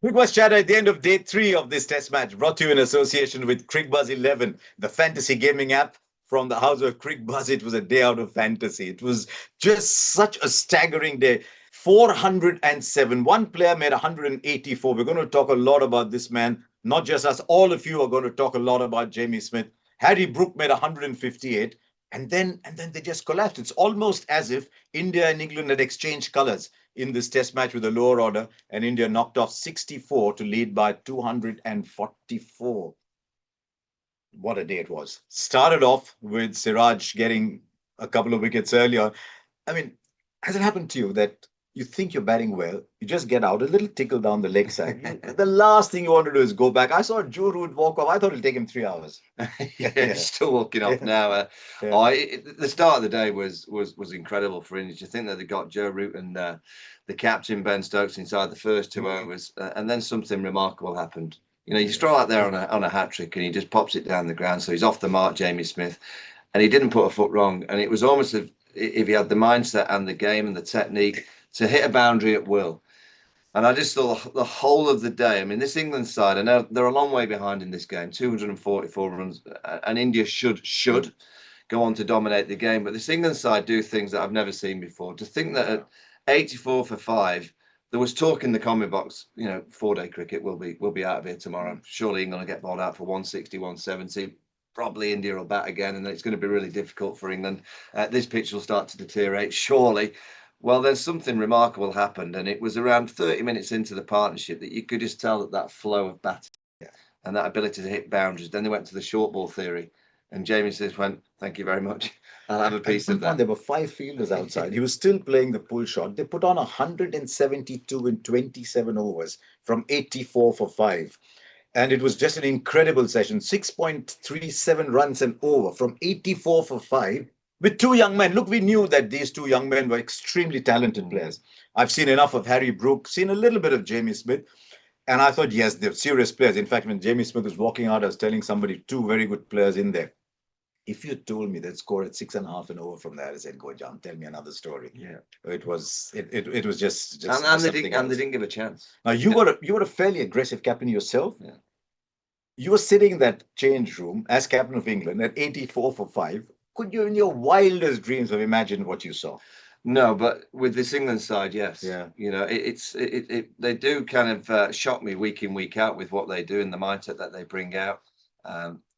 Cricbuzz Chatter at the end of day 3 of this test match, brought to you in association with Cricbuzz 11, the fantasy gaming app from the house of Cricbuzz. It was a day out of fantasy. It was just such a staggering day. 407. One player made 184. We're going to talk a lot about this man. Not just us, all of you are going to talk a lot about Jamie Smith. Harry Brook made 158. And then they just collapsed. It's almost as if India and England had exchanged colors in this test match with a lower order, and India knocked off 64 to lead by 244. What a day it was. Started off with Siraj getting a couple of wickets earlier. I mean, has it happened to you that you think you're batting well, you just get out a little tickle down the leg side? The last thing you want to do is go back. I saw Joe Root walk off. I thought it'll take him 3 hours. Yeah, Yeah. still walking off now. Yeah. The start of the day was incredible for India. You think that they got Joe Root and the captain Ben Stokes inside the first 2 overs, and then something remarkable happened. You know, you stroll out there on a hat trick, and he just pops it down the ground. So he's off the mark, Jamie Smith, and he didn't put a foot wrong. And it was almost as if he had the mindset and the game and the technique to hit a boundary at will. And I just thought the whole of the day, I mean, this England side, I know they're a long way behind in this game, 244 runs, and India should go on to dominate the game. But this England side do things that I've never seen before. To think that at 84 for 5, there was talk in the comment box, you know, 4-day cricket will be out of here tomorrow. Surely England will get bowled out for 160, 170. Probably India will bat again, and it's going to be really difficult for England. This pitch will start to deteriorate, surely. Well, then something remarkable happened, and it was around 30 minutes into the partnership that you could just tell that flow of batting and that ability to hit boundaries. Then they went to the short ball theory, and Jamie Smith went, "Thank you very much. I'll have a piece of that." There were 5 fielders outside. He was still playing the pull shot. They put on 172 in 27 overs from 84 for 5. And it was just an incredible session. 6.37 runs an over from 84 for 5 with 2 young men. Look, we knew that these 2 young men were extremely talented players. I've seen enough of Harry Brook, seen a little bit of Jamie Smith. And I thought, yes, they're serious players. In fact, when Jamie Smith was walking out, I was telling somebody 2 very good players in there. If you told me they'd score at 6.5 and over from there, I said, "Go, John, tell me another story." Yeah, It was just and something else. they didn't give a chance. Now you were a fairly aggressive captain yourself. Yeah. You were sitting in that change room as captain of England at 84 for 5. Could you, in your wildest dreams, have imagined what you saw? No, but with this England side, yes. Yeah. You know, they do kind of shock me week in, week out with what they do and the mindset that they bring out.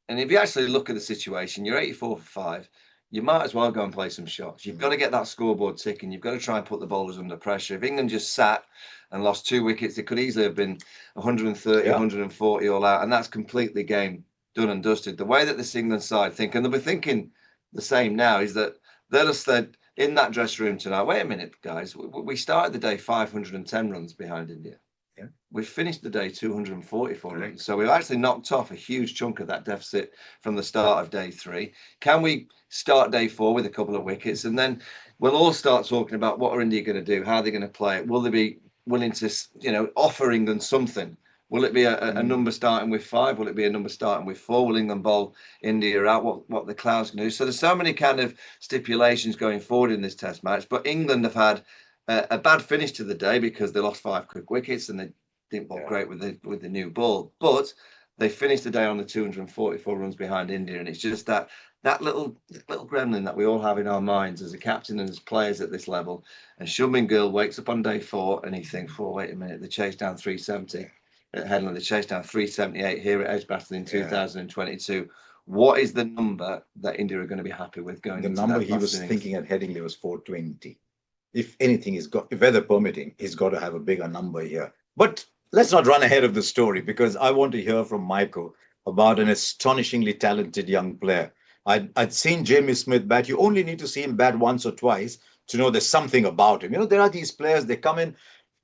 And if you actually look at the situation, you're 84 for 5. You might as well go and play some shots. You've got to get that scoreboard ticking. You've got to try and put the bowlers under pressure. If England just sat and lost 2 wickets, it could easily have been 130, 140 all out. And that's completely game done and dusted. The way that this England side think, and they'll be thinking the same now, is that they'll have said in that dressing room tonight, wait a minute, guys, we started the day 510 runs behind India. Yeah. We've finished the day 244 runs. So we've actually knocked off a huge chunk of that deficit from the start of day 3. Can we start day 4 with a couple of wickets? And then we'll all start talking about what are India going to do? How are they going to play it? Will they be willing to, offer England something? Will it be a number starting with 5? Will it be a number starting with 4? Will England bowl India out? What the Clouds can do? So there's so many kind of stipulations going forward in this test match. But England have had a bad finish to the day because they lost 5 quick wickets and they didn't bowl great with the new ball. But they finished the day on the 244 runs behind India, and it's just that little gremlin that we all have in our minds as a captain and as players at this level. And Shubman Gill wakes up on day 4 and he thinks, "Oh, wait a minute, they chased down 370 at Headland, they chased down 378 here at Edgbaston in 2022. What is the number that India are going to be happy with going The into number that he was innings?" thinking at Headingley was 420. If anything, if weather permitting, he's got to have a bigger number here. But let's not run ahead of the story, because I want to hear from Michael about an astonishingly talented young player. I'd seen Jamie Smith bat. You only need to see him bat once or twice to know there's something about him. You know, there are these players, they come in,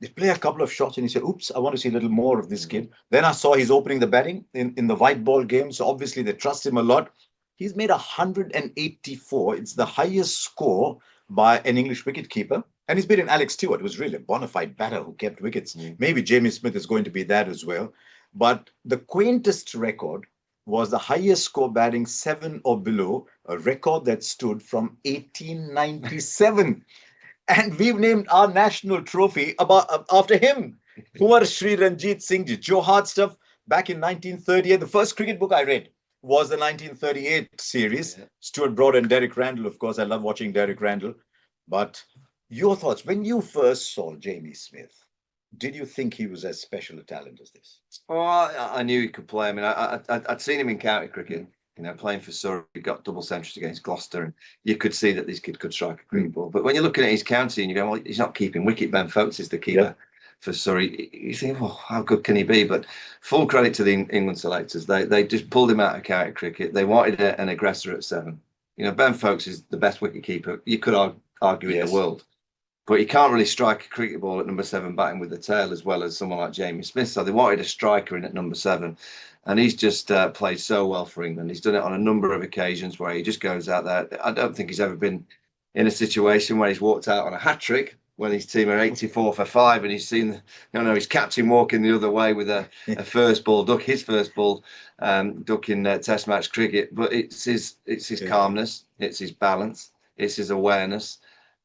they play a couple of shots and you say, "Oops, I want to see a little more of this kid." Then I saw he's opening the batting in the white ball game. So obviously they trust him a lot. He's made 184. It's the highest score by an English wicketkeeper. And he's beaten Alex Stewart, who was really a bona fide batter who kept wickets. Maybe Jamie Smith is going to be that as well. But the quaintest record was the highest score batting 7 or below, a record that stood from 1897. And we've named our national trophy after him. Kumar Shri Ranjit Singh Ji, Joe Hart stuff back in 1938. The first cricket book I read was the 1938 series. Yeah. Stuart Broad and Derek Randall, of course. I love watching Derek Randall. But your thoughts, when you first saw Jamie Smith, did you think he was as special a talent as this? Oh, I knew he could play. I mean, I'd seen him in county cricket, playing for Surrey. He got double centuries against Gloucester, and you could see that this kid could strike a cricket ball. But when you're looking at his county and you go, well, he's not keeping wicket. Ben Foakes is the keeper for Surrey. You think, oh, how good can he be? But full credit to the England selectors. They just pulled him out of county cricket. They wanted an aggressor at 7. Ben Foakes is the best wicket keeper you could argue in the world. But you can't really strike a cricket ball at number 7 batting with the tail as well as someone like Jamie Smith. So they wanted a striker in at number 7. And he's just played so well for England. He's done it on a number of occasions where he just goes out there. I don't think he's ever been in a situation where he's walked out on a hat-trick when his team are 84 for 5 and he's seen, his captain walking the other way with a first ball duck, his first ball duck in Test match cricket. But it's his calmness, it's his balance, it's his awareness,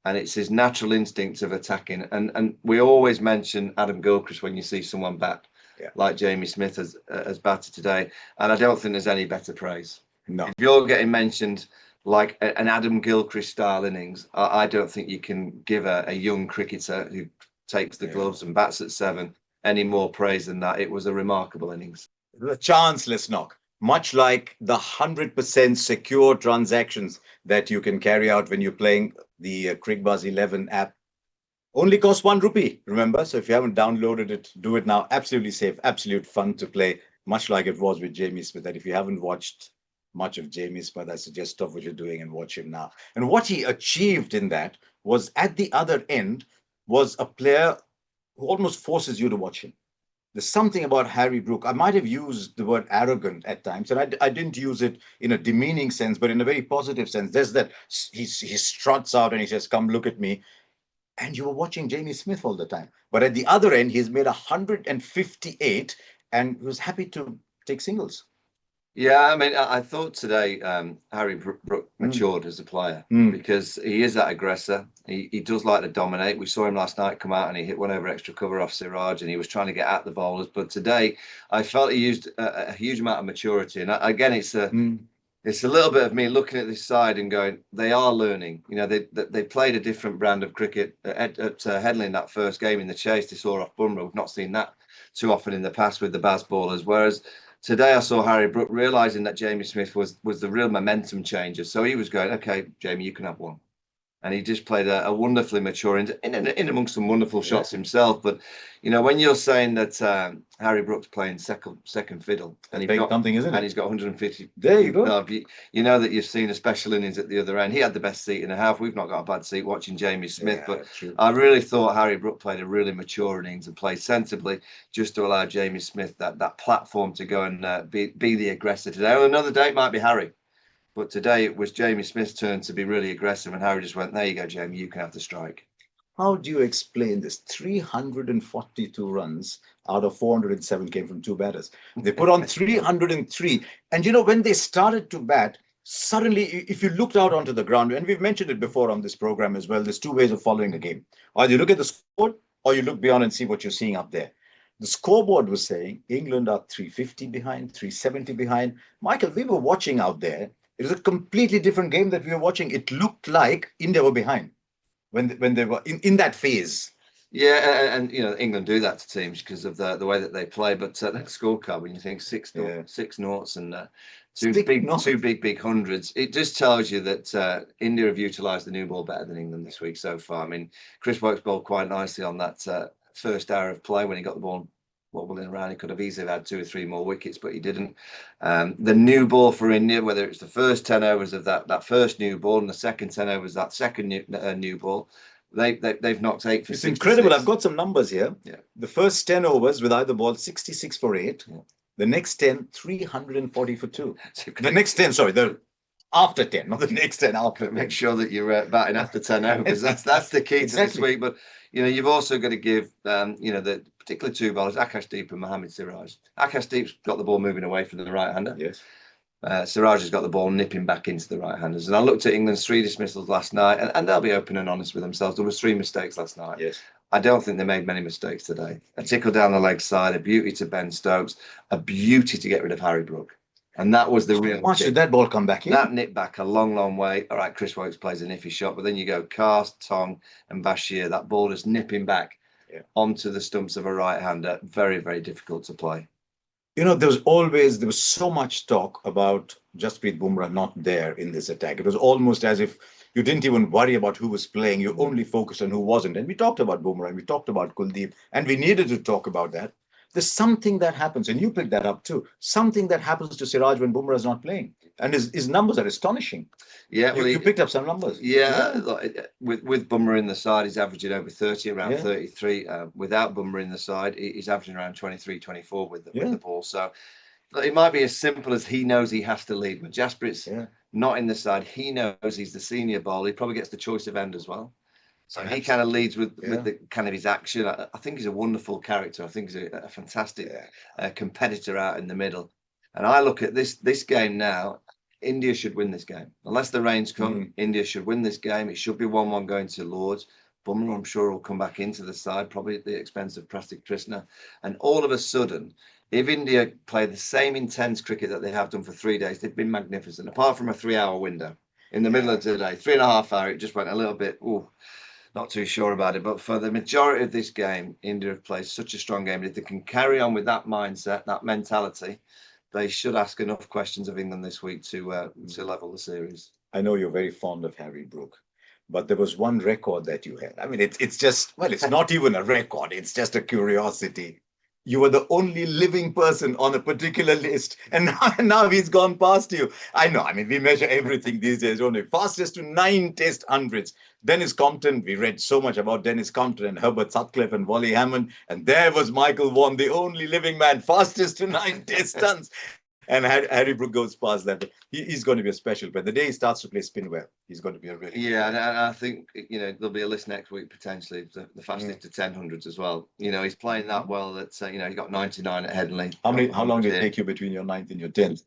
and it's his natural instinct of attacking. And we always mention Adam Gilchrist when you see someone bat like Jamie Smith has batted today. And I don't think there's any better praise. No. If you're getting mentioned like an Adam Gilchrist style innings, I don't think you can give a young cricketer who takes the gloves and bats at 7 any more praise than that. It was a remarkable innings. The chanceless knock, much like the 100% secure transactions that you can carry out when you're playing the Cricbuzz 11 app. Only costs ₹1, remember? So if you haven't downloaded it, do it now. Absolutely safe, absolute fun to play, much like it was with Jamie Smith. That if you haven't watched much of Jamie Smith, I suggest stop what you're doing and watch him now. And what he achieved in that was, at the other end, was a player who almost forces you to watch him. There's something about Harry Brook. I might have used the word arrogant at times, and I didn't use it in a demeaning sense, but in a very positive sense. There's that he struts out and he says, "Come look at me." And you were watching Jamie Smith all the time. But at the other end, he's made 158 and was happy to take singles. Yeah, I mean, I thought today Harry Brook matured as a player because he is that aggressor. He does like to dominate. We saw him last night come out and he hit one over extra cover off Siraj and he was trying to get at the bowlers. But today, I felt he used a huge amount of maturity. And again, it's a little bit of me looking at this side and going, they are learning. They played a different brand of cricket at Headley in that first game in the chase. They saw off Bumrah. We've not seen that too often in the past with the Baz bowlers. Whereas today I saw Harry Brook realising that Jamie Smith was the real momentum changer. So he was going, okay, Jamie, you can have one. And he just played a wonderfully mature in amongst some wonderful shots himself. But, when you're saying that Harry Brook's playing second fiddle and he's got something, isn't it? And he's got 150. There you go. You know that you've seen a special innings at the other end. He had the best seat and a half. We've not got a bad seat watching Jamie Smith. But true. I really thought Harry Brook played a really mature innings and played sensibly just to allow Jamie Smith that platform to go and be the aggressor today. Well, another day it might be Harry. But today it was Jamie Smith's turn to be really aggressive, and Harry just went, there you go, Jamie, you can have the strike. How do you explain this? 342 runs out of 407 came from 2 batters. They put on 303. And, when they started to bat, suddenly, if you looked out onto the ground, and we've mentioned it before on this program as well, there's 2 ways of following the game. Either you look at the scoreboard or you look beyond and see what you're seeing up there. The scoreboard was saying England are 350 behind, 370 behind. Michael, we were watching out there. It was a completely different game that we were watching. It looked like India were behind when they were in that phase. Yeah, and England do that to teams because of the way that they play. But that scorecard, when you think 6 noughts and two big hundreds, it just tells you that India have utilised the new ball better than England this week so far. I mean, Chris Woakes bowled quite nicely on that first hour of play when he got the ball wobbling around. He could have easily had 2 or 3 more wickets, but he didn't. The new ball for India, whether it's the first 10 overs of that first new ball and the second 10 overs that second new ball, they've knocked 8 for 66. It's incredible. I've got some numbers here. Yeah. The first 10 overs with either ball, 66 for 8. Yeah. The next 10, 340 for 2. The next 10, sorry, the after 10, not the next 10 after. Make sure that you're batting after 10 overs. That's the key to this week. But you've also got to give the particular 2 bowlers, Akashdeep and Mohammed Siraj. Akashdeep's got the ball moving away from the right-hander. Yes. Siraj has got the ball nipping back into the right-handers. And I looked at England's 3 dismissals last night, and they'll be open and honest with themselves. There was 3 mistakes last night. Yes. I don't think they made many mistakes today. A tickle down the leg side, a beauty to Ben Stokes, a beauty to get rid of Harry Brook. And that was the real. Why should that ball come back in? That nipped back a long, long way. All right, Chris Woakes plays an iffy shot, but then you go Cast, Tong, and Bashir. That ball is nipping back onto the stumps of a right-hander. Very, very difficult to play. You know, there was so much talk about Jasprit Bumrah not there in this attack. It was almost as if you didn't even worry about who was playing. You only focused on who wasn't. And we talked about Bumrah, and we talked about Kuldeep, and we needed to talk about that. There's something that happens, and you picked that up too. Something that happens to Siraj when Bumrah is not playing, and his numbers are astonishing. Yeah, well, you picked up some numbers. Yeah, with Bumrah in the side, he's averaging over 30, around 33. Without Bumrah in the side, he's averaging around 23, 24 with the ball. So it might be as simple as he knows he has to lead. When Jasprit's not in the side, he knows he's the senior bowler. He probably gets the choice of end as well. So he kind of leads with the kind of his action. I think he's a wonderful character. I think he's a fantastic competitor out in the middle. And I look at this game now. India should win this game. Unless the rains come, India should win this game. It should be 1-1 going to Lords. Bumrah, I'm sure, will come back into the side, probably at the expense of Pratik Krishna. And all of a sudden, if India play the same intense cricket that they have done for 3 days, they've been magnificent. Apart from a 3-hour window in the middle of the day, 3.5 hour, it just went a little bit, not too sure about it. But for the majority of this game, India have played such a strong game. If they can carry on with that mindset, that mentality, they should ask enough questions of England this week to level the series. I know you're very fond of Harry Brook, but there was one record that you had. I mean, it's just, well, it's not even a record. It's just a curiosity. You were the only living person on a particular list, and now he's gone past you. I know. I mean, we measure everything these days, don't we? Fastest to 9 Test hundreds. Dennis Compton. We read so much about Dennis Compton and Herbert Sutcliffe and Wally Hammond, and there was Michael Vaughan, the only living man, fastest to 9 Test tons. And Harry Brook goes past that. But he's going to be a special player. The day he starts to play spin well, he's going to be a really and I think there'll be a list next week potentially the fastest to 10 hundreds as well. He's playing that well. That he got 99 at Headingley. How long did it take you between your 9th and your 10th?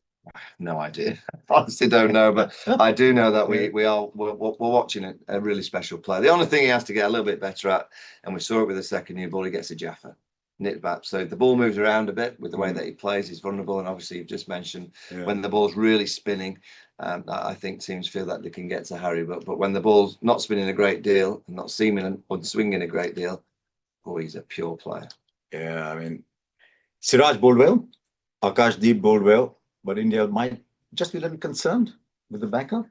No idea. Honestly, don't know. But I do know that we're watching a really special player. The only thing he has to get a little bit better at, and we saw it with the second new ball, he gets a Jaffa. Nip back. So the ball moves around a bit with the way that he plays. He's vulnerable, and obviously you've just mentioned when the ball's really spinning, I think teams feel that they can get to Harry. But when the ball's not spinning a great deal, and not seeming or swinging a great deal, he's a pure player. Yeah, I mean, Siraj bowled well, Akashdeep bowled well, but India might just be a little concerned with the backup.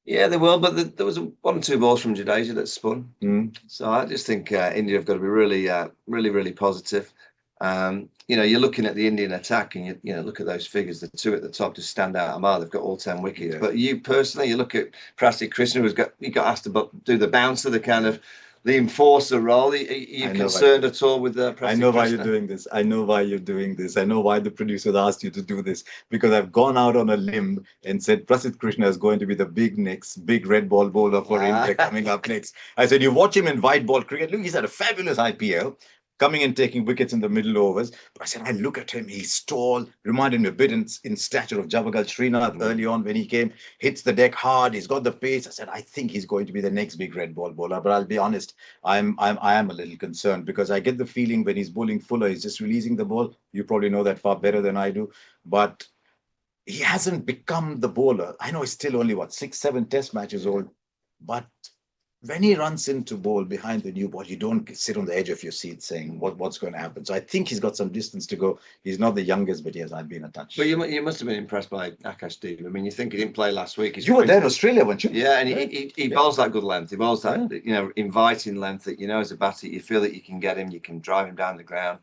Yeah, they will, but there was 1 or 2 balls from Jadeja that spun. So I just think India have got to be really, really positive. You're looking at the Indian attack, and you look at those figures. The 2 at the top just stand out a mile. They've got all 10 wickets. But you personally, you look at Pratik Krishna, he got asked to do the bouncer, the kind of the enforcer role. Are you concerned at all with Pratik Krishna? I know why you're doing this. I know why you're doing this. I know why the producers asked you to do this, because I've gone out on a limb and said Pratik Krishna is going to be the big red ball bowler for India coming up next. I said, you watch him in white ball cricket. Look, he's had a fabulous IPL, coming and taking wickets in the middle overs. But I said, I look at him, he's tall, reminded me a bit in stature of Javagal Srinath early on when he came, hits the deck hard, he's got the pace. I said, I think he's going to be the next big red ball bowler. But I'll be honest, I am a little concerned, because I get the feeling when he's bowling fuller, he's just releasing the ball. You probably know that far better than I do. But he hasn't become the bowler. I know he's still only, 6-7 Test matches old. But when he runs into bowl behind the new ball, you don't sit on the edge of your seat saying what's going to happen. So I think he's got some distance to go. He's not the youngest, but I've been a touch. But you must have been impressed by Akashdeep. I mean, you think he didn't play last week. You were there in Australia, weren't you? Yeah, and he bowls that good length. He bowls that inviting length that as a batter you feel that you can get him, you can drive him down the ground.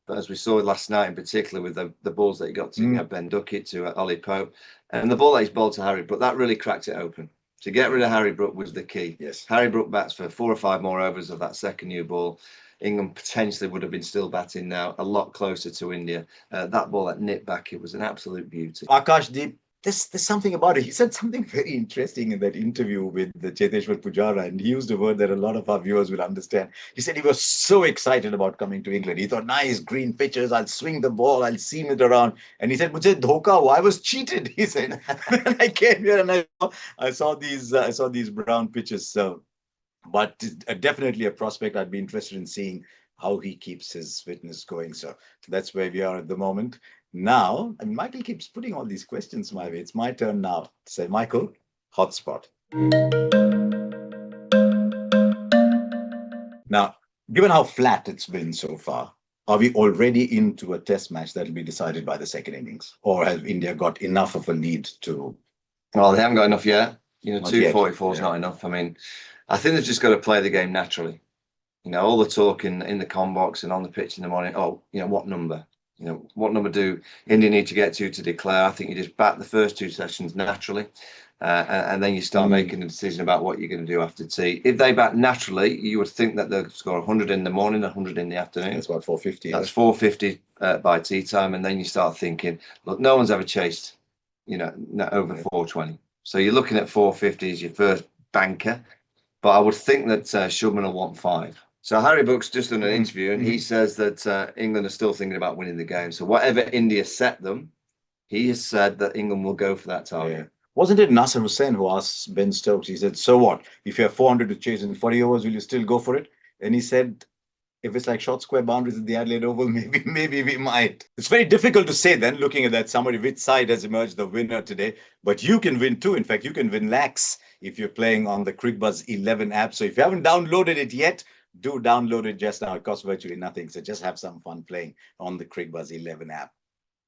But as we saw last night, in particular with the balls that he got to Ben Duckett, to Ollie Pope, and the ball that he's bowled to Harry, but that really cracked it open. To get rid of Harry Brook was the key. Yes. Harry Brook bats for 4 or 5 more overs of that second new ball. England potentially would have been still batting now, a lot closer to India. That ball that nipped back, it was an absolute beauty. Akashdeep, there's something about it. He said something very interesting in that interview with the Cheteshwar Pujara, and he used a word that a lot of our viewers will understand. He said he was so excited about coming to England. He thought, nice green pitches, I'll swing the ball, I'll seam it around. And he said, "Mujhe dhoka hua, I was cheated." He said, "When I came here and I saw these brown pitches." So but definitely a prospect. I'd be interested in seeing how he keeps his fitness going. So that's where we are at the moment. Now, and Michael keeps putting all these questions my way. It's my turn now to say, Michael, hotspot. Now, given how flat it's been so far, are we already into a test match that will be decided by the second innings? Or has India got enough of a lead to? Well, they haven't got enough yet. Not yet. 244 is not enough. I mean, I think they've just got to play the game naturally. All the talk in the com box and on the pitch in the morning. Oh, what number? What number do India need to get to declare? I think you just bat the first two sessions naturally, and then you start making a decision about what you're going to do after tea. If they bat naturally, you would think that they'll score 100 in the morning, 100 in the afternoon. That's about 450. That's 450 by tea time, and then you start thinking, look, no one's ever chased, over 420. So you're looking at 450 as your first banker, but I would think that Shubman will want 5. So Harry Book's just done an interview, and he says that England are still thinking about winning the game. So whatever India set them, he has said that England will go for that target. Yeah. Wasn't it Nasser Hussain who asked Ben Stokes? He said, "So what? If you have 400 to chase in 40 overs, will you still go for it?" And he said, "If it's like short square boundaries at the Adelaide Oval, maybe we might." It's very difficult to say then, looking at that summary, which side has emerged the winner today. But you can win too. In fact, you can win lakhs if you're playing on the Cricbuzz 11 app. So if you haven't downloaded it yet, do download it just now. It costs virtually nothing. So just have some fun playing on the Cricbuzz 11 app.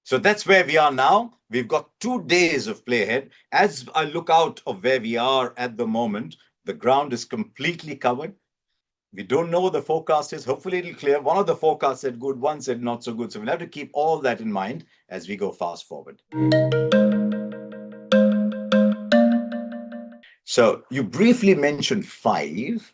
So that's where we are now. We've got 2 days of play ahead. As I look out of where we are at the moment, the ground is completely covered. We don't know what the forecast is. Hopefully it'll clear. One of the forecasts said good, one said not so good. So we'll have to keep all that in mind as we go fast forward. So you briefly mentioned 5.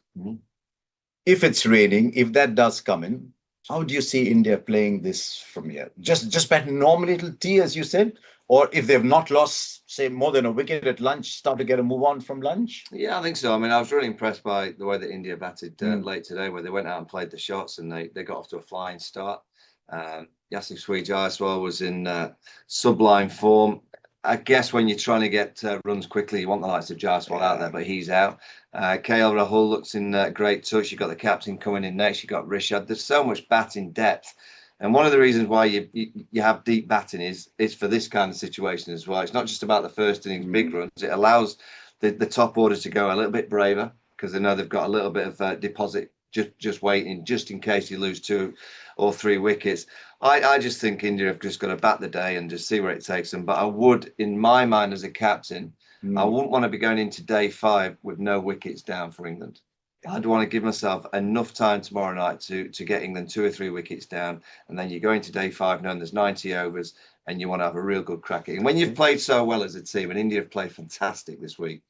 If it's raining, if that does come in, how do you see India playing this from here? Just bat normally till tea, as you said? Or if they've not lost, say, more than a wicket at lunch, start to get a move on from lunch? Yeah, I think so. I mean, I was really impressed by the way that India batted late today, where they went out and played the shots and they got off to a flying start. Yashasvi Jaiswal was in sublime form. I guess when you're trying to get runs quickly, you want the likes of Jaiswal out there, but he's out. KL Rahul looks in great touch. You've got the captain coming in next. You've got Rishad. There's so much batting depth. And one of the reasons why you have deep batting is for this kind of situation as well. It's not just about the first innings big runs. It allows the top order to go a little bit braver because they know they've got a little bit of deposit just waiting, just in case you lose 2 or 3 wickets. I just think India have just got to bat the day and just see where it takes them. But I would, in my mind as a captain, I wouldn't want to be going into day 5 with no wickets down for England. I'd want to give myself enough time tomorrow night to get England 2 or 3 wickets down. And then you go into day 5 knowing there's 90 overs and you want to have a real good crack at it. And when you've played so well as a team, and India have played fantastic this week,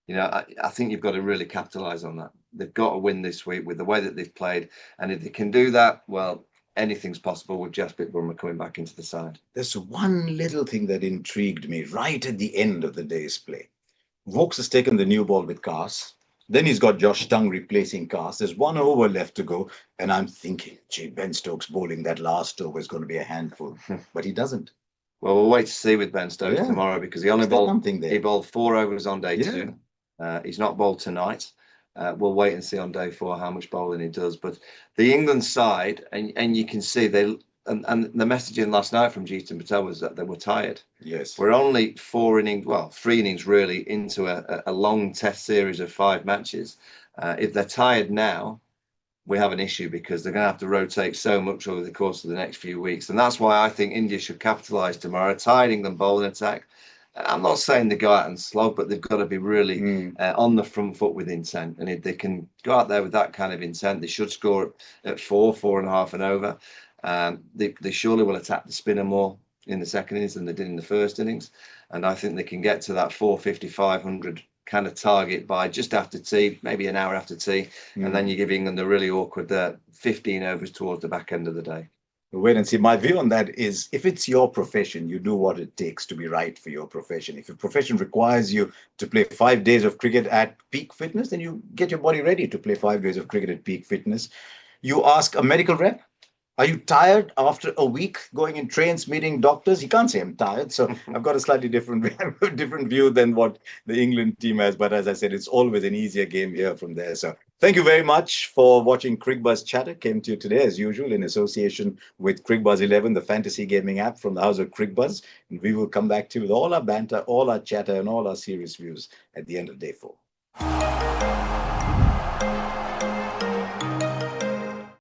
I think you've got to really capitalise on that. They've got to win this week with the way that they've played. And if they can do that, well, anything's possible with Jasprit Bumrah coming back into the side. There's one little thing that intrigued me right at the end of the day's play. Vokes has taken the new ball with Cars. Then he's got Josh Tongue replacing Cars. There's 1 over left to go. And I'm thinking, gee, Ben Stokes bowling that last over is going to be a handful. But he doesn't. Well, we'll wait to see with Ben Stokes tomorrow because he only bowled 4 overs on day 2. He's not bowled tonight. We'll wait and see on day 4 how much bowling he does. But the England side, and you can see and the messaging last night from Jeetan Patel was that they were tired. Yes. We're only 3 innings really into a long test series of 5 matches. If they're tired now, we have an issue because they're going to have to rotate so much over the course of the next few weeks. And that's why I think India should capitalise tomorrow, tired England bowling attack. I'm not saying they go out and slog, but they've got to be really on the front foot with intent. And if they can go out there with that kind of intent, they should score at 4.5 and over. They surely will attack the spinner more in the second innings than they did in the first innings. And I think they can get to that 450, 500 kind of target by just after tea, maybe an hour after tea. And then you give England a really awkward 15 overs towards the back end of the day. We'll wait and see. My view on that is if it's your profession, you do what it takes to be right for your profession. If your profession requires you to play 5 days of cricket at peak fitness, then you get your body ready to play 5 days of cricket at peak fitness. You ask a medical rep, are you tired after a week going in trains, meeting doctors? He can't say I'm tired. So I've got a slightly different view than what the England team has. But as I said, it's always an easier game here from there. So Thank you very much for watching Cricbuzz Chatter. Came to you today, as usual, in association with Cricbuzz 11, the fantasy gaming app from the house of Cricbuzz. And we will come back to you with all our banter, all our chatter, and all our serious views at the end of day 4.